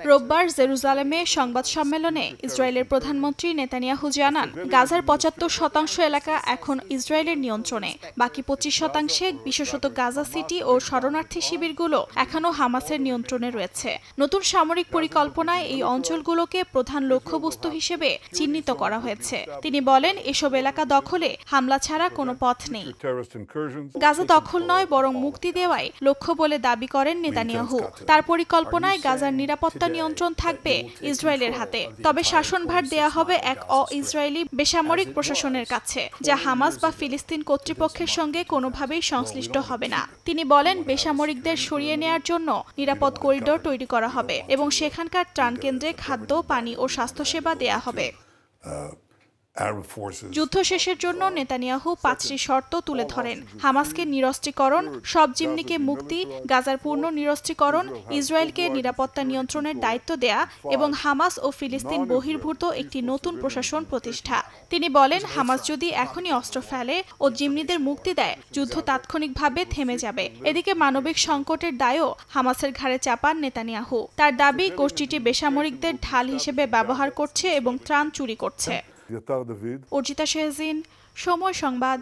রোববার জেরুজালেমে সংবাদ সম্মেলনে ইসরায়েলের প্রধানমন্ত্রী নেতানিয়াহু জানান, গাজার ৭৫% এলাকা এখন ইসরায়েলের নিয়ন্ত্রণে। বাকি ২৫%, বিশেষত গাজা সিটি ও শরণার্থী শিবিরগুলো এখনও হামাসের নিয়ন্ত্রণে রয়েছে। নতুন সামরিক পরিকল্পনায় এই অঞ্চলগুলোকে প্রধান লক্ষ্যবস্তু হিসেবে চিহ্নিত করা হয়েছে। তিনি বলেন, এসব এলাকা দখলে হামলা ছাড়া কোনো পথ নেই। গাজা দখল নয়, বরং মুক্তি দেওয়াই লক্ষ্য বলে দাবি করেন নেতানিয়াহু। তার পরিকল্পনায় গাজার নিরাপত্তা নিয়ন্ত্রণ থাকবে ইসরায়েলের হাতে, তবে শাসনভার দেয়া হবে এক অ-ইসরায়েলি বেসামরিক প্রশাসনের কাছে, যা হামাস বা ফিলিস্তিন কর্তৃপক্ষের সঙ্গে কোনোভাবেই সংশ্লিষ্ট হবে না। তিনি বলেন, বেসামরিকদের সরিয়ে নেয়ার জন্য নিরাপদ করিডোর তৈরি করা হবে এবং সেখানকার ত্রাণকেন্দ্রে খাদ্য, পানি ও স্বাস্থ্যসেবা দেয়া হবে। যুদ্ধ শেষের জন্য নেতানিয়াহু ৫টি শর্ত তুলে ধরেন: হামাসকে নিরস্ত্রীকরণ, সব জিম্মিকে মুক্তি, গাজার পূর্ণ নিরস্ত্রীকরণ, ইসরায়েলকে নিরাপত্তা নিয়ন্ত্রণের দায়িত্ব দেয়া এবং হামাস ও ফিলিস্তিন বহির্ভূত একটি নতুন প্রশাসন প্রতিষ্ঠা। তিনি বলেন, হামাস যদি এখনই অস্ত্র ফেলে ও জিম্মিদের মুক্তি দেয়, যুদ্ধ তাৎক্ষণিকভাবে থেমে যাবে। এদিকে মানবিক সংকটের দায়ও হামাসের ঘাড়ে চাপান নেতানিয়াহু। তার দাবি, গোষ্ঠীটি বেসামরিকদের ঢাল হিসেবে ব্যবহার করছে এবং ত্রাণ চুরি করছে। অর্জিতা শেহজিন, সময় সংবাদ।